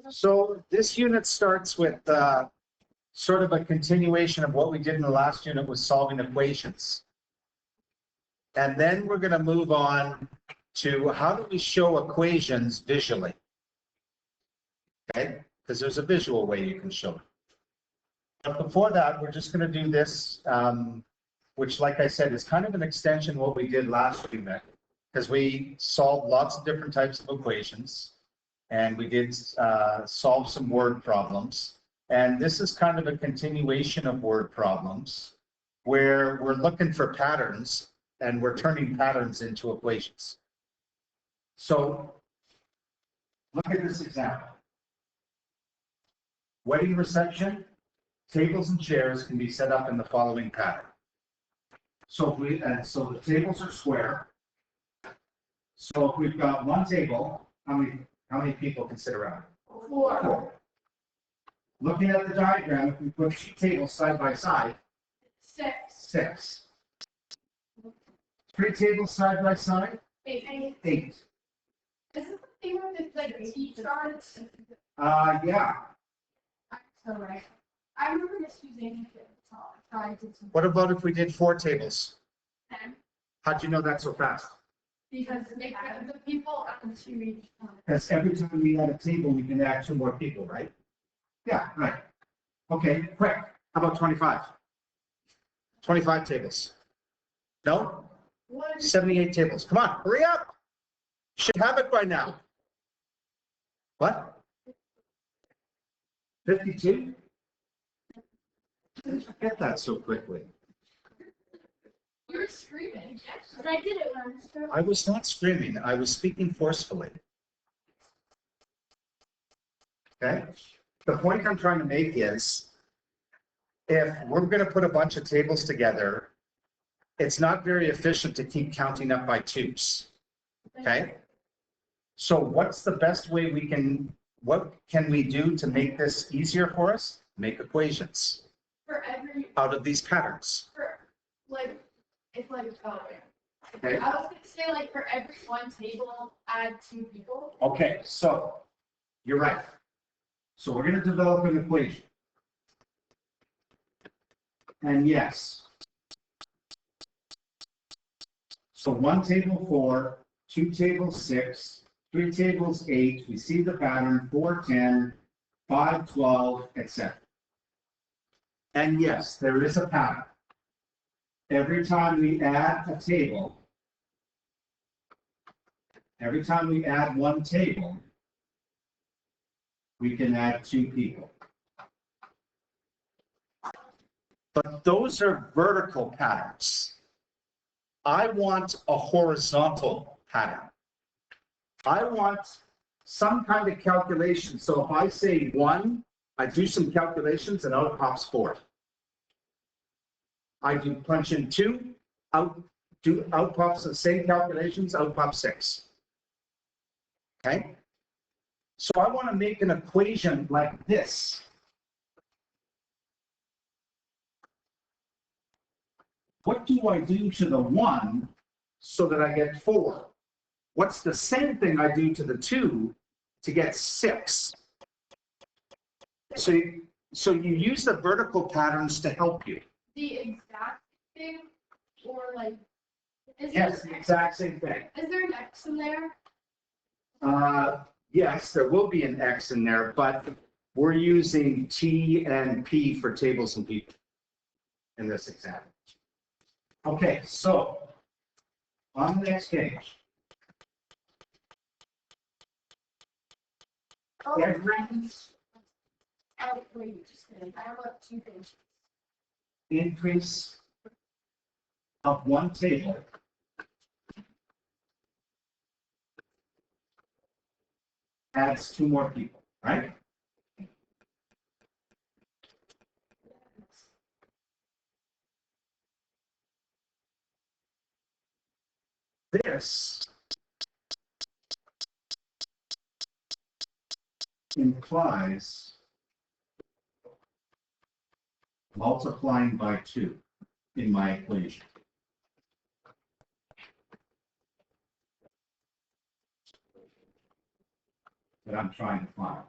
So this unit starts with sort of a continuation of what we did in the last unit with solving equations. And then we're going to move on to how do we show equations visually? Okay, because there's a visual way you can show it. But before that, we're just going to do this, which, like I said, is kind of an extension of what we did last unit, because we solved lots of different types of equations, and we did solve some word problems. And this is kind of a continuation of word problems, where we're looking for patterns, and we're turning patterns into equations. So look at this example. Wedding reception, tables and chairs can be set up in the following pattern. So so the tables are square. So if we've got one table, how many people can sit around? Four. Looking at the diagram, if we put two tables side by side, six. Three tables side by side, eight. Is this the thing with like T-charts? Yeah. So right. I remember just using it. What about if we did four tables? 10. How'd you know that so fast? Because the people on two each. Because every time we add a table, we can add two more people, right? Yeah, right. Okay, quick. How about 25? 25 tables. No? 78 tables. Come on, hurry up. You should have it by now. What? 52? Didn't forget that so quickly. You were screaming. But I did it once. I was not screaming. I was speaking forcefully. Okay? The point I'm trying to make is, if we're going to put a bunch of tables together, it's not very efficient to keep counting up by twos. Okay? So what's the best way what can we do to make this easier for us? Make equations For every, out of these patterns. it's like, Okay? I was going to say, like, for every one table, add two people. Okay, so you're right. So we're going to develop an equation. And yes. So one table 4, two tables 6, three tables 8. We see the pattern 4, 10, 5, 12, etc. And yes, there is a pattern. Every time we add a table, every time we add one table, we can add two people. But those are vertical patterns. I want a horizontal pattern. I want some kind of calculation. So if I say 1, I do some calculations and out pops 4. I do punch in 2, out pops the same calculations, out pops 6. Okay? So I want to make an equation like this. What do I do to the 1 so that I get 4? What's the same thing I do to the 2 to get 6? So you use the vertical patterns to help you. The exact thing, or like, Yes, the exact same thing. Is there an X in there? Yes, there will be an X in there, but we're using T and P for tables and people in this example. Okay, so on the next page. Wait, just kidding. I have like 2 things. Increase of one table adds 2 more people, right? This implies multiplying by 2 in my equation. that I'm trying to find.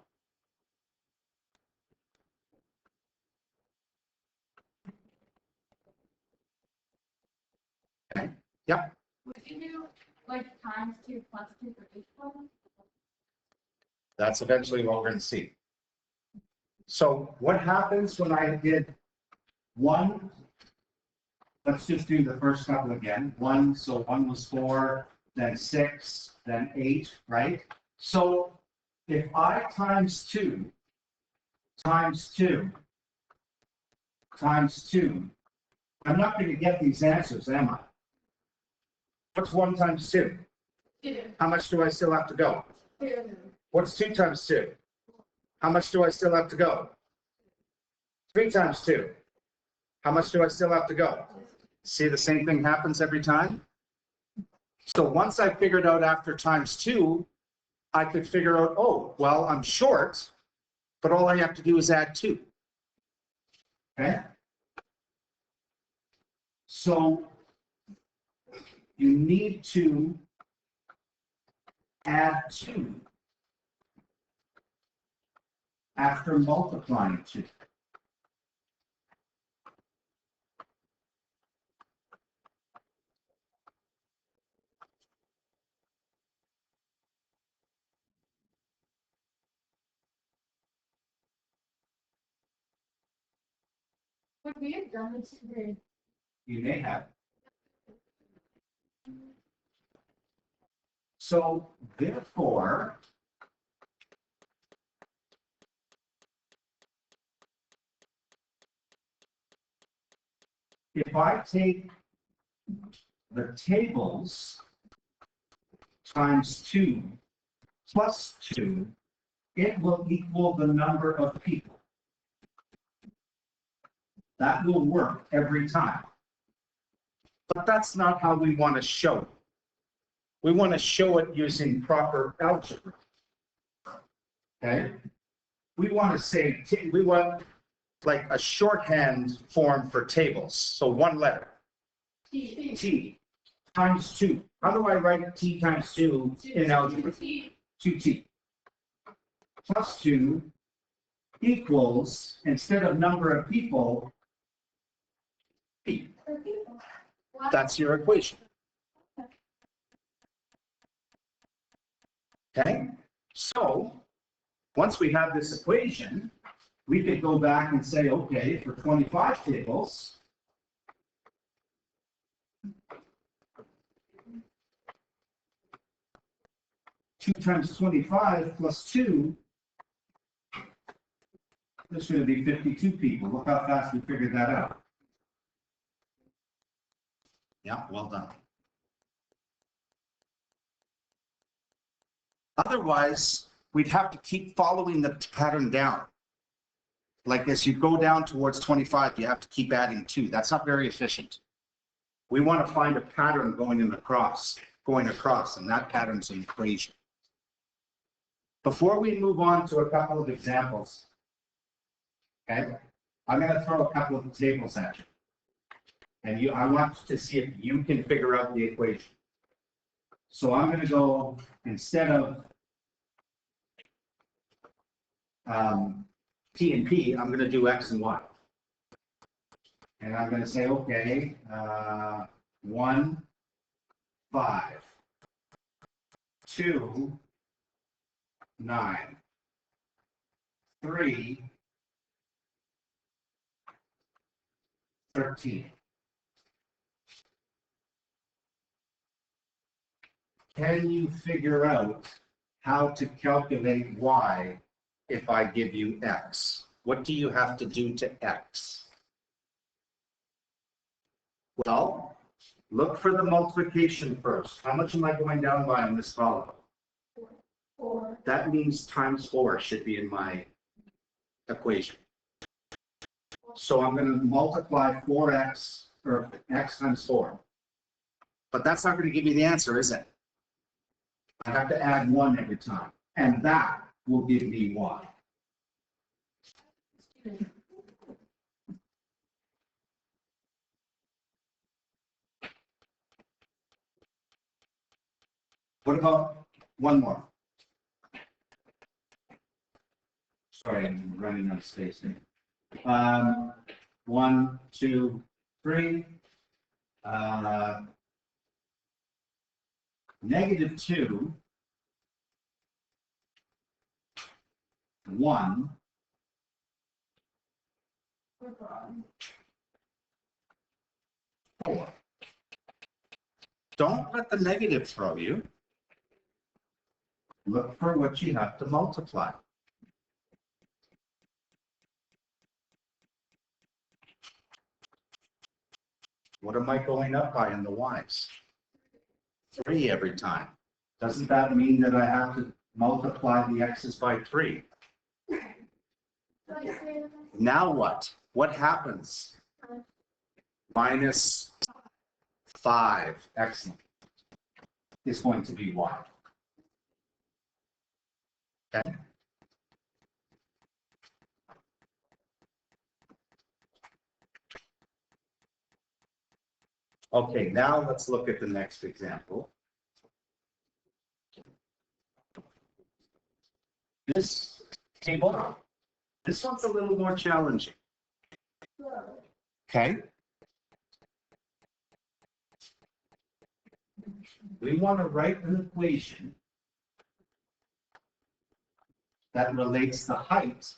Okay, yep, Would you do like times 2 plus 2 for each one? that's eventually what we're going to see. So what happens when I did 1? Let's just do the first couple again. 1, so 1 was 4, then 6, then 8, right? So if I times 2, times 2, times 2, I'm not going to get these answers, am I? What's 1 times 2? 2. How much do I still have to go? 2. What's 2 times 2? How much do I still have to go? 3 times 2. How much do I still have to go? See, the same thing happens every time. So once I figured out after times 2, I could figure out, oh, well, I'm short, but all I have to do is add 2. Okay? So you need to add 2 after multiplying 2. Would we have done this today? You may have. So therefore, if I take the tables times 2 plus 2, it will equal the number of people. That will work every time. But that's not how we want to show it. We want to show it using proper algebra. Okay? We want to say, we want like a shorthand form for tables. So 1 letter, T. T times 2. How do I write T times 2 in algebra? 2T. Plus 2 equals, instead of number of people, P. That's your equation. Okay? So, once we have this equation, we could go back and say, okay, for 25 tables, two times 25 plus 2, this is going to be 52 people. Look how fast we figured that out. Yeah, well done. Otherwise, we'd have to keep following the pattern down. Like as you go down towards 25, you have to keep adding 2. That's not very efficient. We want to find a pattern going across, and that pattern's an equation. Before we move on to a couple of examples, okay, I'm going to throw a couple of tables at you. And I want to see if you can figure out the equation. So I'm going to go, instead of P and P, I'm going to do X and Y. And I'm going to say, okay, 1, 5, 2, 9, 3, 13. Can you figure out how to calculate Y if I give you X? What do you have to do to X? Well, look for the multiplication first. How much am I going down by in this column? 4. That means times 4 should be in my equation. So I'm going to multiply 4x, or x times 4. But that's not going to give me the answer, is it? I have to add 1 every time. And that will give me Y. What about one more? Sorry, I'm running out of space here. 1, 2, 3. -2, 1, 4. Don't let the negative throw you. Look for what you have to multiply. What am I going up by in the y's? 3 every time. Doesn't that mean that I have to multiply the x's by 3? Now what? What happens? -5, excellent, is going to be y. Okay. Okay, now let's look at the next example. This table, this one's a little more challenging. Okay. We want to write an equation that relates the height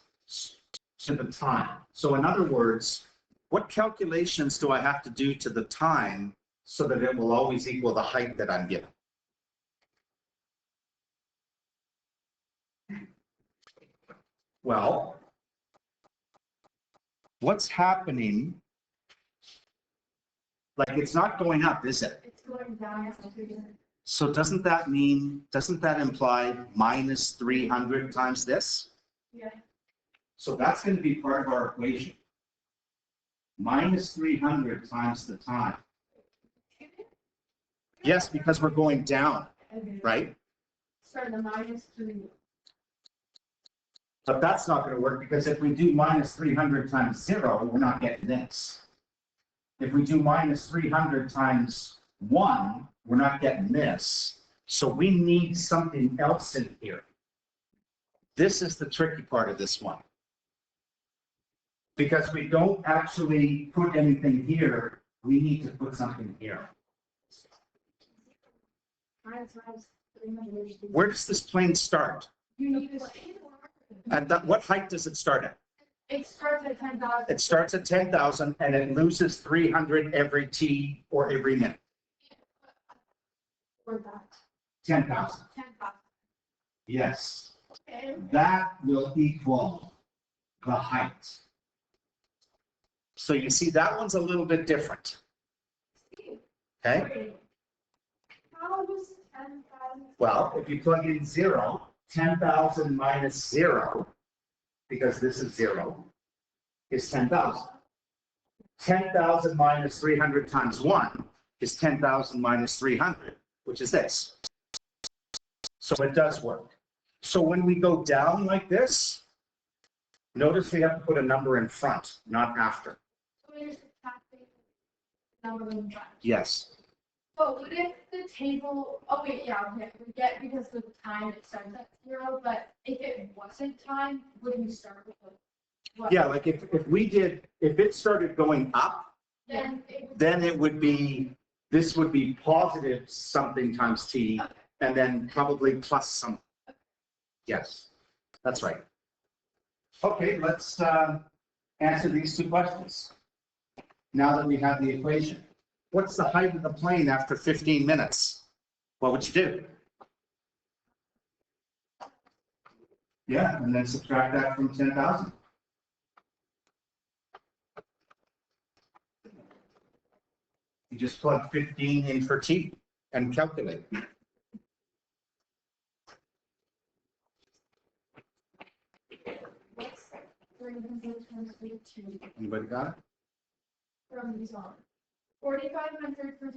to the time. So in other words, what calculations do I have to do to the time so that it will always equal the height that I'm given? Well, what's happening? Like, it's not going up, is it? It's going down. So doesn't that imply -300 times this? Yeah. So that's going to be part of our equation. -300 times the time. Yes, because we're going down, right? Sorry, the -3. But that's not going to work because if we do -300 times 0, we're not getting this. If we do -300 times 1, we're not getting this. So we need something else in here. This is the tricky part of this one. Because we don't actually put anything here, we need to put something here. Where does this plane start? You need this. And what height does it start at? It starts at 10,000. It starts at 10,000 and it loses 300 every t or every minute. Or that. 10,000. 10,000. Yes. Okay. That will equal the height. So you see, that one's a little bit different. Okay? How does 10,000? Well, if you plug in 0, 10,000 minus 0, because this is 0, is 10,000. 10,000 minus 300 times 1 is 10,000 minus 300, which is this. So it does work. So when we go down like this, notice we have to put a number in front, not after. So we're subtracting number in front. Yes. But what if the table, oh wait, yeah, okay, we get because of the time it starts at 0, but if it wasn't time, would we start with what? Yeah, like if it started going up, then it would be, this would be positive something times t, and then probably plus some. Yes, that's right. Okay, let's answer these two questions. Now that we have the equation. What's the height of the plane after 15 minutes? What would you do? Yeah, and then subtract that from 10,000. You just plug 15 in for t and calculate. What's 300 times 52 Anybody got it? from these on? 4,500 for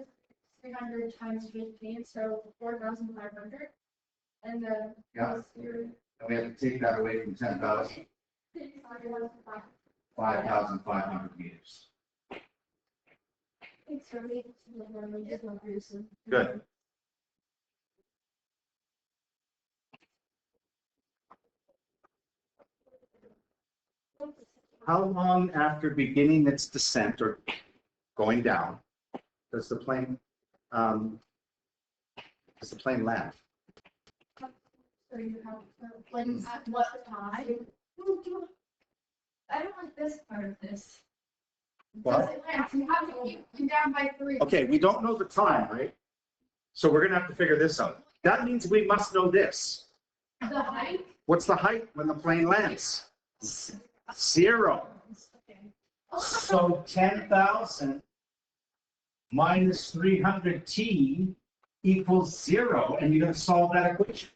300 times 15, so 4,500. And then Yeah. plus your And we have to take that away from 10,000, 5,500 meters. Thanks for me. Just one person. Good. how long after beginning its descent or going down does the plane land? So you have, like, at what time? I don't like this part of this. Well- Does it land? You have to keep it down by 3. Okay, we don't know the time, right? So we're gonna have to figure this out. That means we must know this. The height? What's the height when the plane lands? 0. Okay. So 10,000 minus 300t equals 0, and you're going to solve that equation.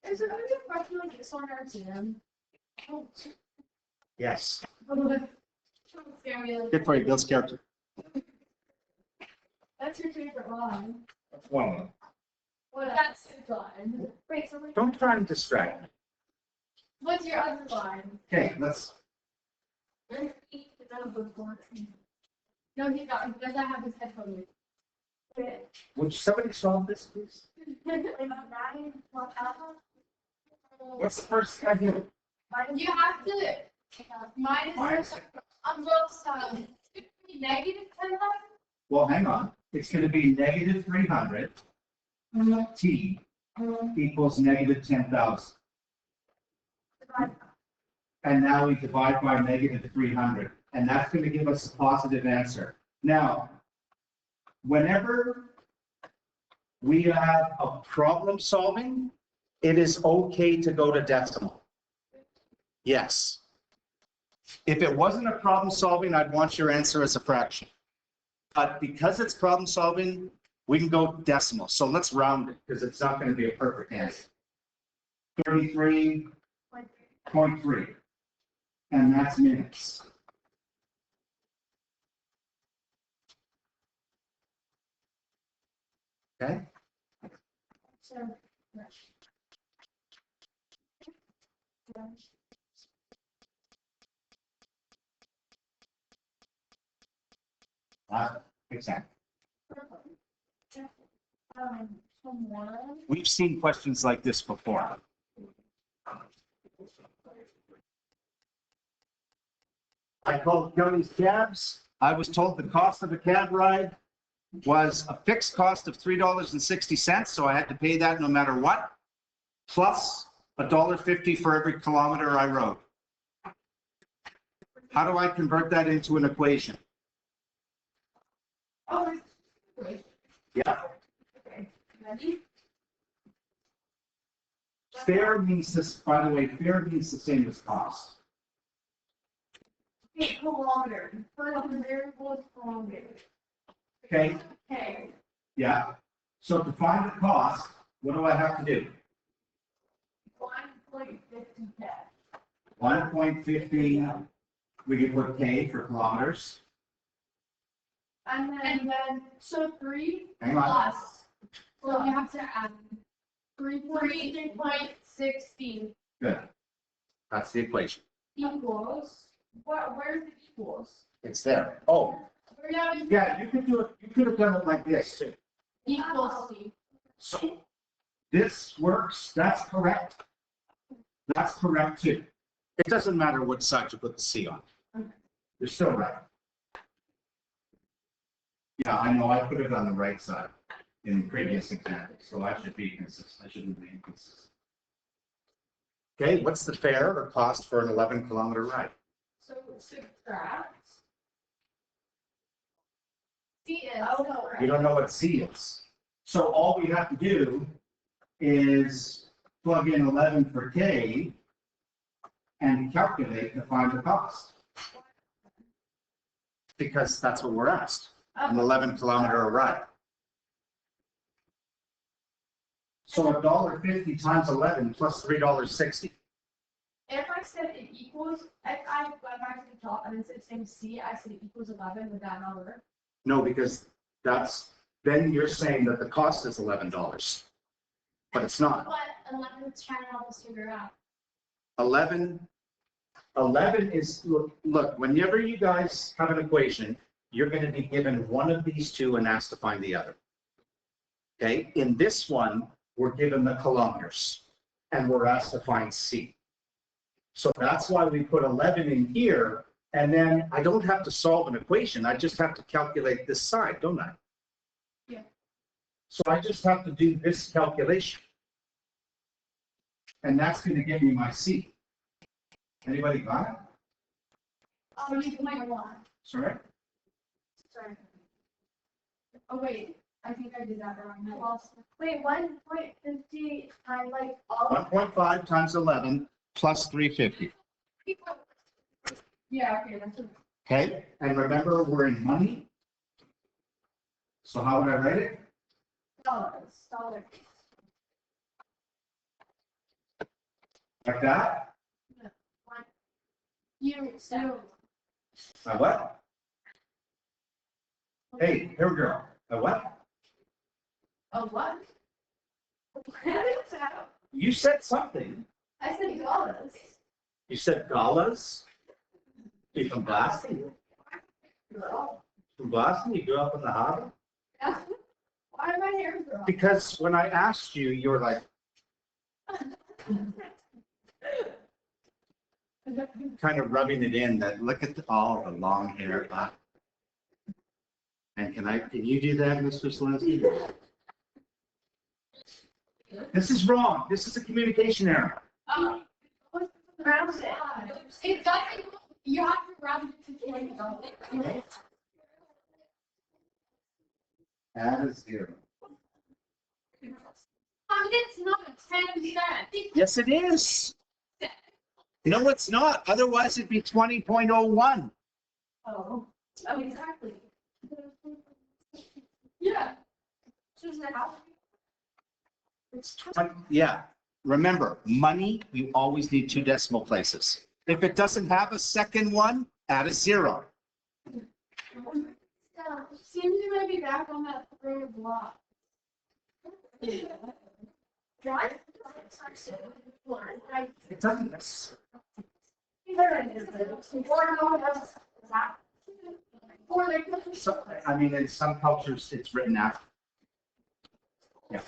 Is there gonna be a question like this on our exam? Yes. Don't scare me. Good for you, Bill's character. That's your favorite line. That's one of them. What that's his line. Wait, so Don't try and distract me. what's your other line? Okay, let's, No, he doesn't have his headphones. Would somebody solve this, please? what's the first idea? You have to minus on both sides. It's negative 10,000. Well, hang on. It's going to be negative 300 t equals negative 10,000. And now we divide by negative 300, and that's going to give us a positive answer. Now, whenever We have a problem solving. It is okay to go to decimal. Yes. If it wasn't a problem solving, I'd want your answer as a fraction. But because it's problem solving, we can go decimal. So let's round it because it's not going to be a perfect answer. 33.3, and that's minutes. Okay? So, Exactly. someone. We've seen questions like this before. I called Kelly's Cabs. I was told the cost of a cab ride was a fixed cost of $3.60, so I had to pay that no matter what, plus $1.50 for every kilometer I rode. How do I convert that into an equation? Oh, Yeah. okay. Ready? Fare means this, by the way, fare means the same as cost. 8 kilometers. First variable is kilometers. Okay? Okay. Yeah. So to find the cost, what do I have to do? 1.50 cash. 1.50, we can put K for kilometers. And then, so 3 Hang on. plus, so you have to add 3.60 Good. That's the equation. equals, where's the equals? It's there. Oh, We're now Yeah, you could do it, you could have done it like this too. equals C. So this works, that's correct. That's correct too. it doesn't matter what side you put the C on. You're still right. Yeah, I know, I put it on the right side in previous examples, so I should be consistent, I shouldn't be inconsistent. Okay, what's the fare or cost for an 11-kilometer ride? So subtract. C is. You don't know what C is. So all we have to do is plug in 11 for K and calculate to find the cost. Because that's what we're asked, an 11-kilometer ride. So $1.50 times 11 plus $3.60. If I said it equals, if I went back to the top and it said same C, I said it equals 11, would that not work? No, because then you're saying that the cost is $11, but it's not. But 11 is trying to help us figure out. 11 is, look, whenever you guys have an equation, you're going to be given one of these two and asked to find the other. Okay, in this one, we're given the kilometers. and we're asked to find C. So that's why we put 11 in here, and then I don't have to solve an equation, I just have to calculate this side, don't I? Yeah. So I just have to do this calculation. And that's gonna give me my C. Anybody got it? Oh, you might want. Sorry? Sorry. Oh, wait, I think I did that wrong. I lost. Wait, 1.50 times like all. 1.5 times 11 plus 350. Yeah, okay, that's. Okay, and remember, we're in money. So how would I write it? Dollars. Like that? You, so. A what? Hey, here we go. A what? A what? You said something. I said dollars. You said dollars? You from Boston? From Boston? You grew up in the harbor? Why am I here for? Because when I asked you, you were like, kind of rubbing it in that look at all the long hair. And can you do that, Mr. Selinsky? This is wrong. This is a communication error. Round it doesn't, you have to round it to 20. Add a 0. It's not 10 cents. Yes, it is. No, it's not. Otherwise, it'd be 20.01. Oh, exactly. Yeah. Yeah. Remember, money, you always need 2 decimal places. If it doesn't have a second one, add a 0. Seems you might be back on that third block. Drive? It doesn't. So, I mean, in some cultures, it's written after. Yeah.